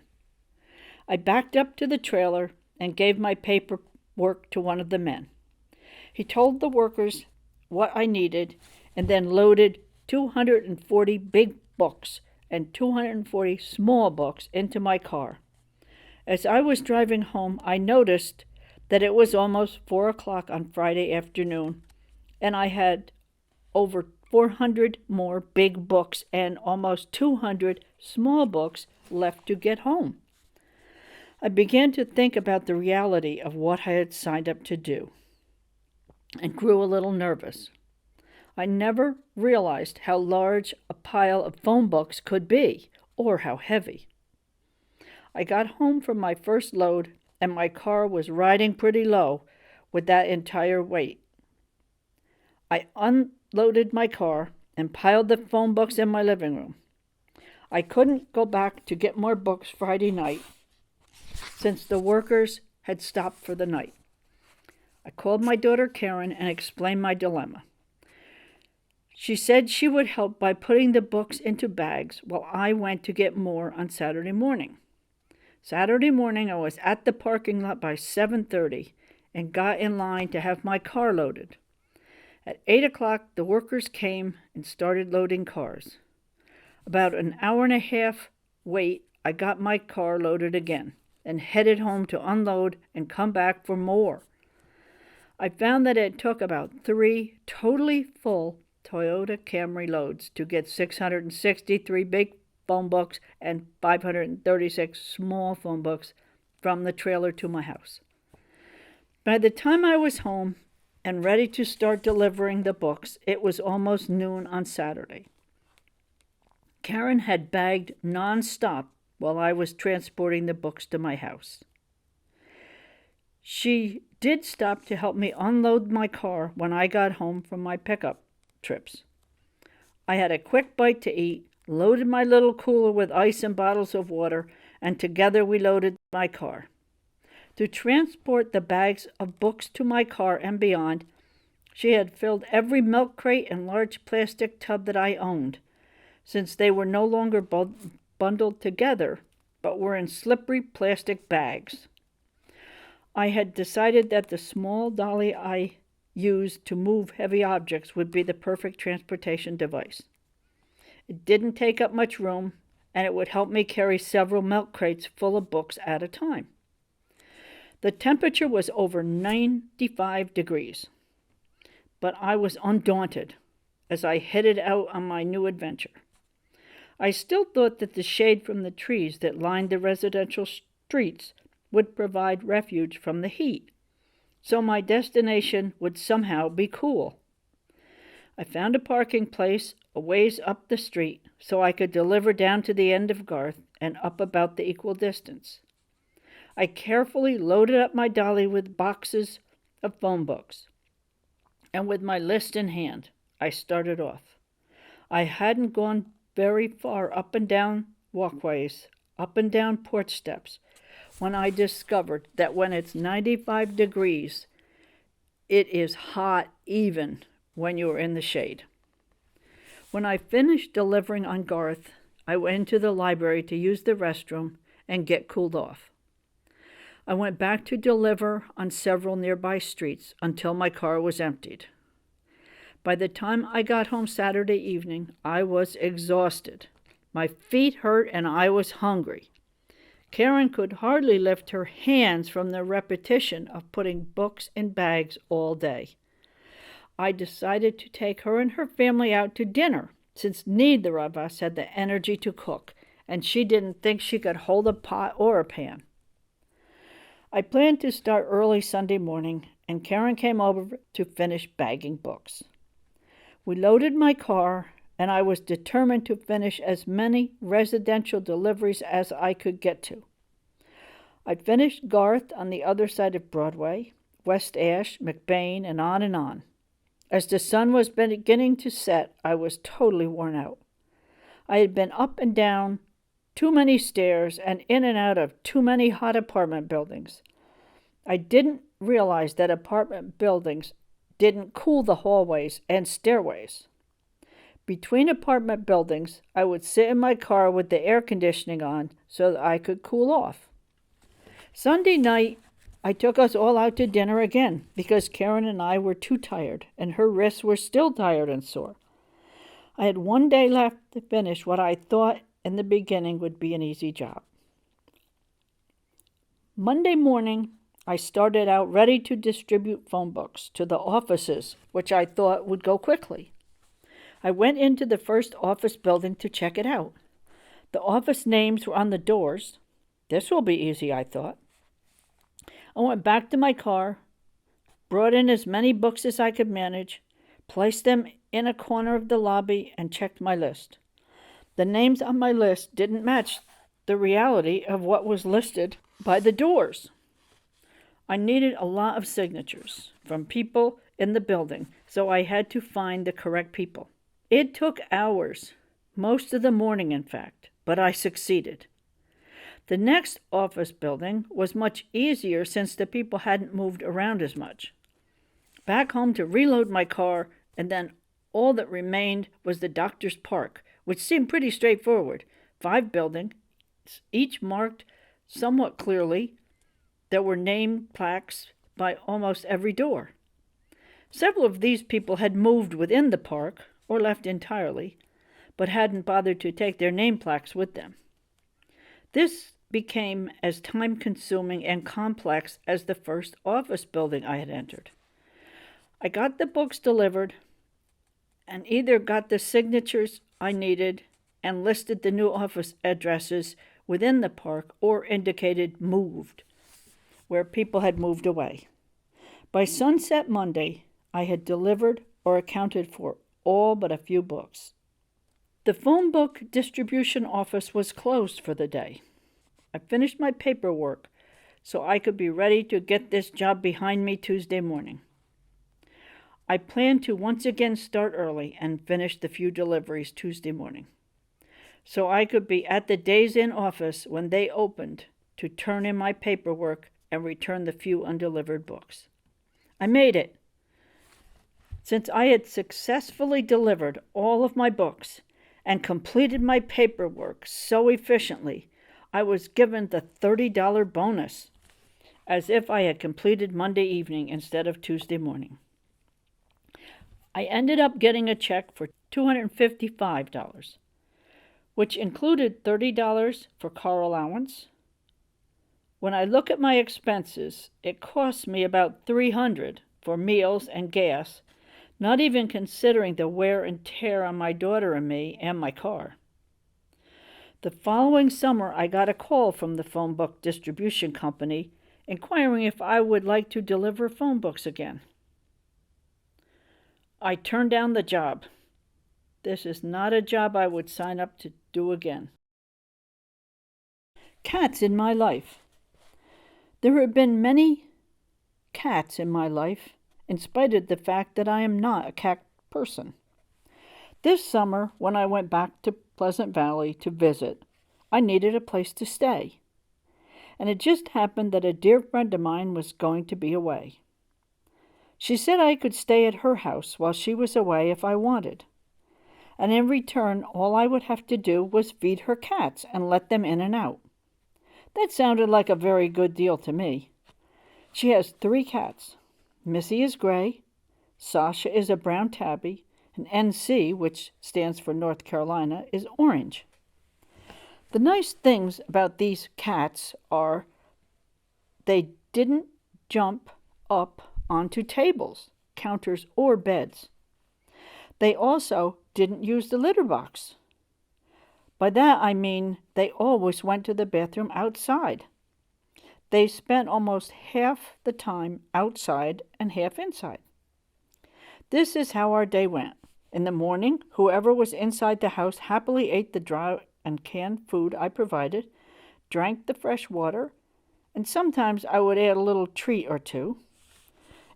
I backed up to the trailer and gave my paperwork to one of the men. He told the workers what I needed and then loaded 240 big books and 240 small books into my car. As I was driving home, I noticed that it was almost 4 o'clock on Friday afternoon, and I had over 400 more big books and almost 200 small books left to get home. I began to think about the reality of what I had signed up to do and grew a little nervous. I never realized how large a pile of phone books could be, or how heavy. I got home from my first load, and my car was riding pretty low with that entire weight. I unloaded my car and piled the phone books in my living room. I couldn't go back to get more books Friday night since the workers had stopped for the night. I called my daughter Karen and explained my dilemma. She said she would help by putting the books into bags while I went to get more on Saturday morning. Saturday morning, I was at the parking lot by 7:30 and got in line to have my car loaded. At 8 o'clock, the workers came and started loading cars. About an hour and a half wait, I got my car loaded again and headed home to unload and come back for more. I found that it took about 3 totally full Toyota Camry loads to get 663 big phone books and 536 small phone books from the trailer to my house. By the time I was home and ready to start delivering the books, it was almost noon on Saturday. Karen had bagged nonstop while I was transporting the books to my house. She did stop to help me unload my car when I got home from my pickup trips. I had a quick bite to eat, loaded my little cooler with ice and bottles of water, and together we loaded my car. To transport the bags of books to my car and beyond, she had filled every milk crate and large plastic tub that I owned, since they were no longer bundled together, but were in slippery plastic bags. I had decided that the small dolly I used to move heavy objects would be the perfect transportation device. It didn't take up much room, and it would help me carry several milk crates full of books at a time. The temperature was over 95 degrees, but I was undaunted as I headed out on my new adventure. I still thought that the shade from the trees that lined the residential streets would provide refuge from the heat, so my destination would somehow be cool. I found a parking place a ways up the street so I could deliver down to the end of Garth and up about the equal distance. I carefully loaded up my dolly with boxes of phone books, and with my list in hand, I started off. I hadn't gone very far up and down walkways, up and down porch steps, when I discovered that when it's 95 degrees, it is hot even when you're in the shade. When I finished delivering on Garth, I went into the library to use the restroom and get cooled off. I went back to deliver on several nearby streets until my car was emptied. By the time I got home Saturday evening, I was exhausted. My feet hurt and I was hungry. Karen could hardly lift her hands from the repetition of putting books in bags all day. I decided to take her and her family out to dinner since neither of us had the energy to cook, and she didn't think she could hold a pot or a pan. I planned to start early Sunday morning, and Karen came over to finish bagging books. We loaded my car, and I was determined to finish as many residential deliveries as I could get to. I finished Garth on the other side of Broadway, West Ash, McBain, and on and on. As the sun was beginning to set, I was totally worn out. I had been up and down too many stairs and in and out of too many hot apartment buildings. I didn't realize that apartment buildings didn't cool the hallways and stairways. Between apartment buildings, I would sit in my car with the air conditioning on so that I could cool off. Sunday night, I took us all out to dinner again because Karen and I were too tired, and her wrists were still tired and sore. I had one day left to finish what I thought in the beginning would be an easy job. Monday morning, I started out ready to distribute phone books to the offices, which I thought would go quickly. I went into the first office building to check it out. The office names were on the doors. This will be easy, I thought. I went back to my car, brought in as many books as I could manage, placed them in a corner of the lobby, and checked my list. The names on my list didn't match the reality of what was listed by the doors. I needed a lot of signatures from people in the building, so I had to find the correct people. It took hours, most of the morning in fact, but I succeeded. The next office building was much easier since the people hadn't moved around as much. Back home to reload my car, and then all that remained was the Doctor's Park, which seemed pretty straightforward. 5 buildings, each marked somewhat clearly. There were name plaques by almost every door. Several of these people had moved within the park, or left entirely, but hadn't bothered to take their name plaques with them. This became as time-consuming and complex as the first office building I had entered. I got the books delivered and either got the signatures I needed and listed the new office addresses within the park or indicated moved, where people had moved away. By sunset Monday, I had delivered or accounted for all but a few books. The phone book distribution office was closed for the day. I finished my paperwork so I could be ready to get this job behind me Tuesday morning. I planned to once again start early and finish the few deliveries Tuesday morning, so I could be at the Days Inn office when they opened to turn in my paperwork and return the few undelivered books. I made it. Since I had successfully delivered all of my books and completed my paperwork so efficiently, I was given the $30 bonus, as if I had completed Monday evening instead of Tuesday morning. I ended up getting a check for $255, which included $30 for car allowance. When I look at my expenses, it cost me about $300 for meals and gas, not even considering the wear and tear on my daughter and me and my car. The following summer, I got a call from the phone book distribution company inquiring if I would like to deliver phone books again. I turned down the job. This is not a job I would sign up to do again. Cats in my life. There have been many cats in my life, in spite of the fact that I am not a cat person. This summer, when I went back to Pleasant Valley to visit, I needed a place to stay. And it just happened that a dear friend of mine was going to be away. She said I could stay at her house while she was away if I wanted. And in return, all I would have to do was feed her cats and let them in and out. That sounded like a very good deal to me. She has 3 cats. Missy is gray, Sasha is a brown tabby, and NC, which stands for North Carolina, is orange. The nice things about these cats are they didn't jump up onto tables, counters, or beds. They also didn't use the litter box. By that I mean they always went to the bathroom outside. They spent almost half the time outside and half inside. This is how our day went. In the morning, whoever was inside the house happily ate the dry and canned food I provided, drank the fresh water, and sometimes I would add a little treat or two.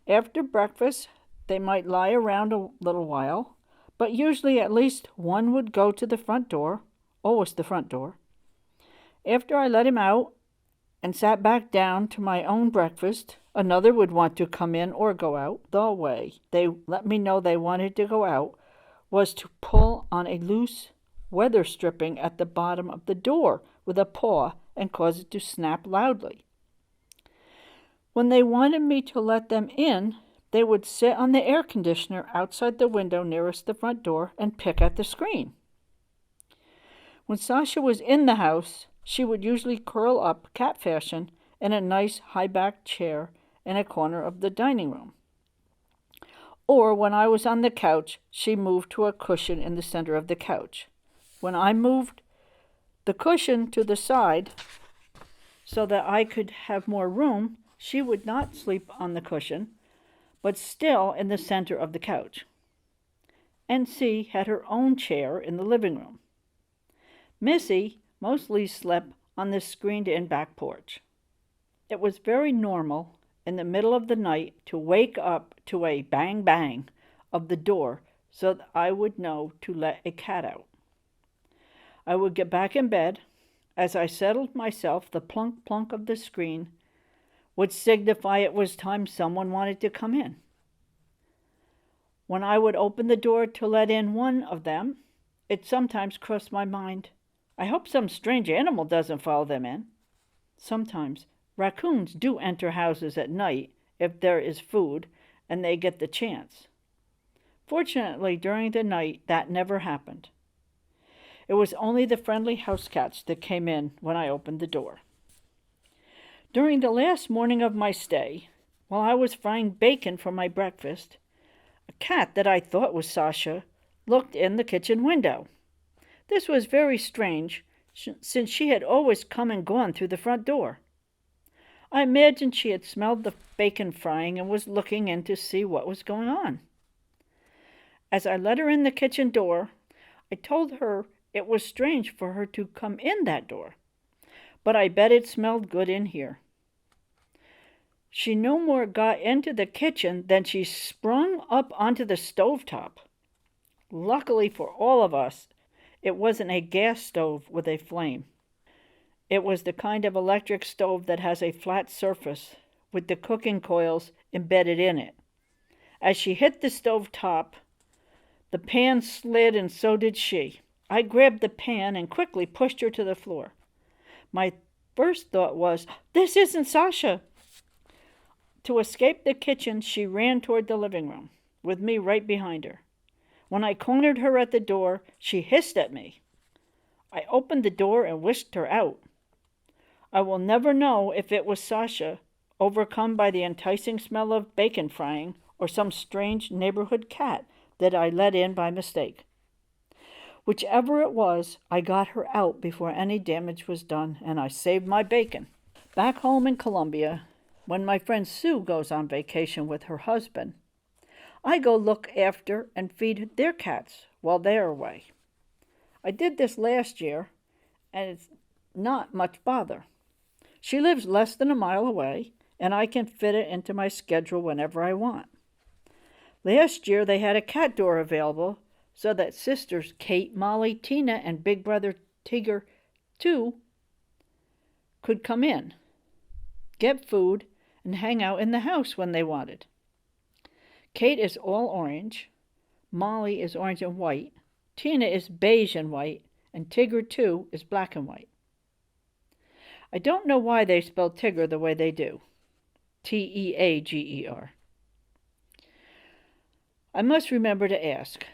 After breakfast, they might lie around a little while, but usually at least one would go to the front door, always the front door. After I let him out and sat back down to my own breakfast, another would want to come in or go out. The way they let me know they wanted to go out was to pull on a loose weather stripping at the bottom of the door with a paw and cause it to snap loudly. When they wanted me to let them in, they would sit on the air conditioner outside the window nearest the front door and pick at the screen. When Sasha was in the house, she would usually curl up, cat fashion, in a nice high-backed chair in a corner of the dining room. Or when I was on the couch, she moved to a cushion in the center of the couch. When I moved the cushion to the side so that I could have more room, she would not sleep on the cushion, but still in the center of the couch. NC had her own chair in the living room. Missy mostly slept on the screened-in back porch. It was very normal in the middle of the night to wake up to a bang-bang of the door so that I would know to let a cat out. I would get back in bed. As I settled myself, the plunk-plunk of the screen would signify it was time someone wanted to come in. When I would open the door to let in one of them, it sometimes crossed my mind, I hope some strange animal doesn't follow them in. Sometimes raccoons do enter houses at night if there is food and they get the chance. Fortunately, during the night, that never happened. It was only the friendly house cats that came in when I opened the door. During the last morning of my stay, while I was frying bacon for my breakfast, a cat that I thought was Sasha looked in the kitchen window. This was very strange, since she had always come and gone through the front door. I imagined she had smelled the bacon frying and was looking in to see what was going on. As I let her in the kitchen door, I told her it was strange for her to come in that door, but I bet it smelled good in here. She no more got into the kitchen than she sprung up onto the stovetop. Luckily for all of us, it wasn't a gas stove with a flame. It was the kind of electric stove that has a flat surface with the cooking coils embedded in it. As she hit the stove top, the pan slid and so did she. I grabbed the pan and quickly pushed her to the floor. My first thought was, this isn't Sasha. To escape the kitchen, she ran toward the living room, with me right behind her. When I cornered her at the door, she hissed at me. I opened the door and whisked her out. I will never know if it was Sasha, overcome by the enticing smell of bacon frying, or some strange neighborhood cat that I let in by mistake. Whichever it was, I got her out before any damage was done, and I saved my bacon. Back home in Columbia, when my friend Sue goes on vacation with her husband, I go look after and feed their cats while they're away. I did this last year, and it's not much bother. She lives less than a mile away, and I can fit it into my schedule whenever I want. Last year, they had a cat door available so that sisters Kate, Molly, Tina, and big brother Tigger, too, could come in, get food, and hang out in the house when they wanted. Kate is all orange, Molly is orange and white, Tina is beige and white, and Tigger, too, is black and white. I don't know why they spell Tigger the way they do. T-E-A-G-E-R. I must remember to ask.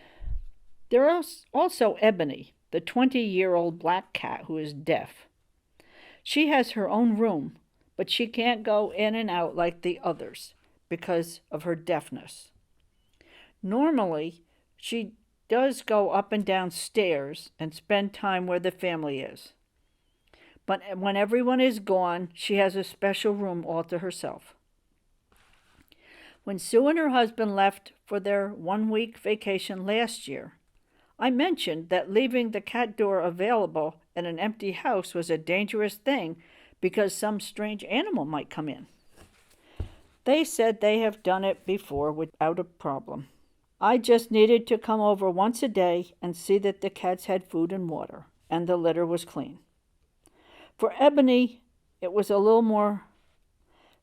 There is also Ebony, the 20-year-old black cat who is deaf. She has her own room, but she can't go in and out like the others because of her deafness. Normally, She does go up and down stairs and spend time where the family is. But when everyone is gone, she has a special room all to herself. When Sue and her husband left for their 1-week vacation last year, I mentioned that leaving the cat door available in an empty house was a dangerous thing because some strange animal might come in. They said they have done it before without a problem. I just needed to come over once a day and see that the cats had food and water, and the litter was clean. For Ebony, it was a little more,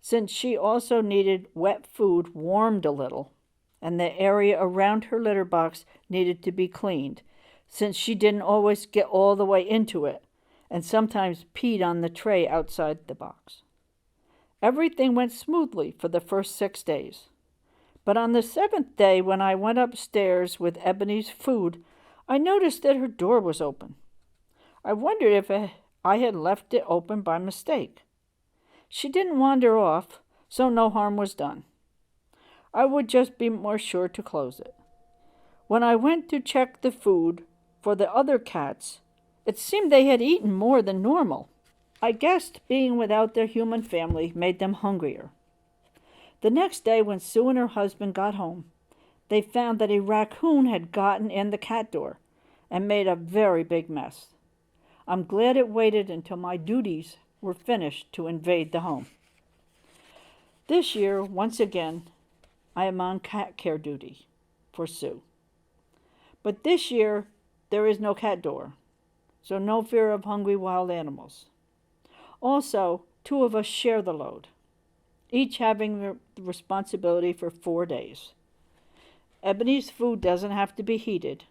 since she also needed wet food warmed a little, and the area around her litter box needed to be cleaned, since she didn't always get all the way into it, and sometimes peed on the tray outside the box. Everything went smoothly for the first 6 days. But on the 7th day, when I went upstairs with Ebony's food, I noticed that her door was open. I wondered if I had left it open by mistake. She didn't wander off, so no harm was done. I would just be more sure to close it. When I went to check the food for the other cats, it seemed they had eaten more than normal. I guessed being without their human family made them hungrier. The next day, when Sue and her husband got home, they found that a raccoon had gotten in the cat door and made a very big mess. I'm glad it waited until my duties were finished to invade the home. This year, once again, I am on cat care duty for Sue. But this year, there is no cat door, so no fear of hungry wild animals. Also, 2 of us share the load, each having the responsibility for 4 days. Ebony's food doesn't have to be heated,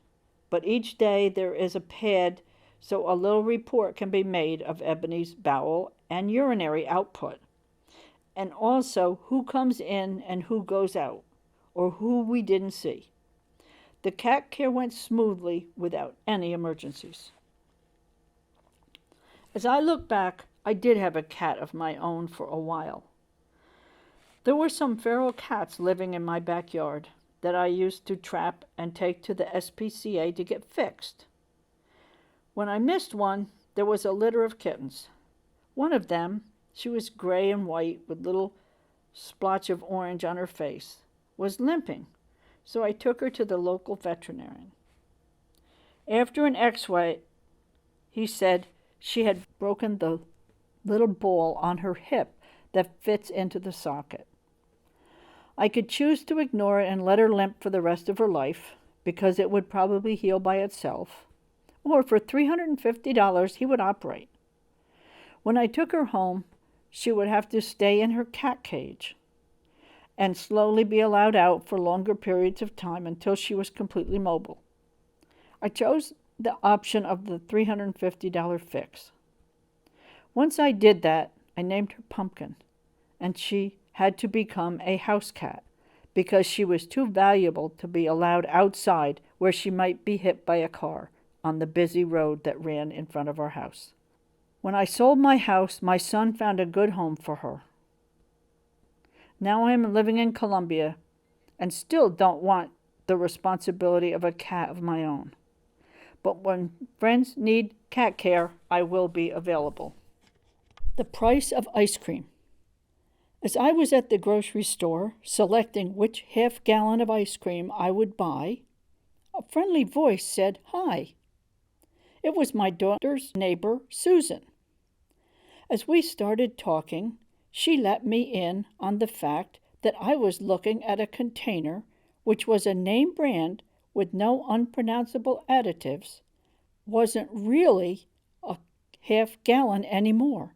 but each day there is a pad so a little report can be made of Ebony's bowel and urinary output, and also who comes in and who goes out, or who we didn't see. The cat care went smoothly without any emergencies. As I look back, I did have a cat of my own for a while. There were some feral cats living in my backyard that I used to trap and take to the SPCA to get fixed. When I missed one, there was a litter of kittens. One of them, she was gray and white with little splotch of orange on her face, was limping, so I took her to the local veterinarian. After an X-ray, he said she had broken the little ball on her hip that fits into the socket. I could choose to ignore it and let her limp for the rest of her life, because it would probably heal by itself, or for $350 he would operate. When I took her home, she would have to stay in her cat cage and slowly be allowed out for longer periods of time until she was completely mobile. I chose the option of the $350 fix. Once I did that, I named her Pumpkin, and she had to become a house cat because she was too valuable to be allowed outside where she might be hit by a car on the busy road that ran in front of our house. When I sold my house, my son found a good home for her. Now I am living in Colombia and still don't want the responsibility of a cat of my own. But when friends need cat care, I will be available. The price of ice cream. As I was at the grocery store selecting which half-gallon of ice cream I would buy, a friendly voice said, "Hi." It was my daughter's neighbor, Susan. As we started talking, she let me in on the fact that I was looking at a container which was a name brand with no unpronounceable additives, wasn't really a half-gallon anymore,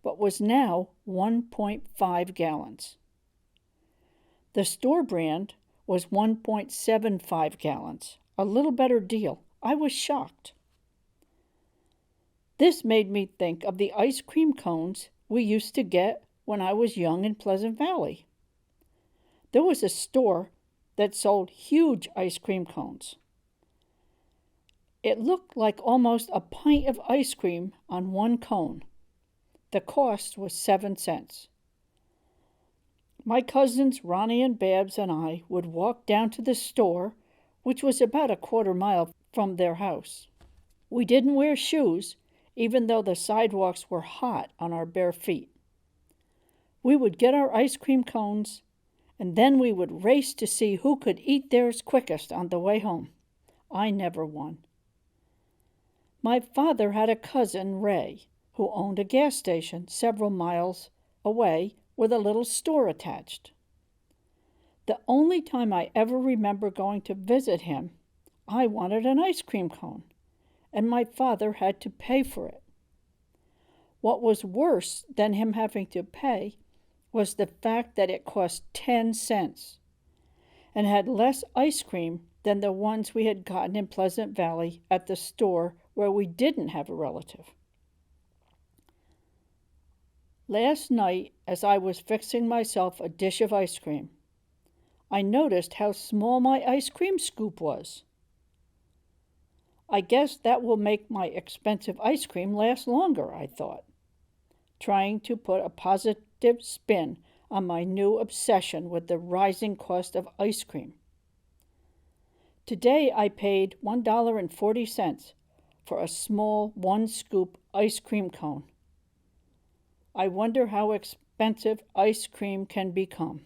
but was now 1.5 gallons. The store brand was 1.75 gallons, a little better deal. I was shocked. This made me think of the ice cream cones we used to get when I was young in Pleasant Valley. There was a store that sold huge ice cream cones. It looked like almost a pint of ice cream on one cone. The cost was 7 cents. My cousins Ronnie and Babs and I would walk down to the store which was about a quarter mile from their house. We didn't wear shoes, even though the sidewalks were hot on our bare feet. We would get our ice cream cones, and then we would race to see who could eat theirs quickest on the way home. I never won. My father had a cousin, Ray, who owned a gas station several miles away with a little store attached. The only time I ever remember going to visit him, I wanted an ice cream cone, and my father had to pay for it. What was worse than him having to pay was the fact that it cost 10 cents and had less ice cream than the ones we had gotten in Pleasant Valley at the store where we didn't have a relative. Last night, as I was fixing myself a dish of ice cream, I noticed how small my ice cream scoop was. I guess that will make my expensive ice cream last longer, I thought, trying to put a positive spin on my new obsession with the rising cost of ice cream. Today I paid $1.40 for a small one-scoop ice cream cone. I wonder how expensive ice cream can become.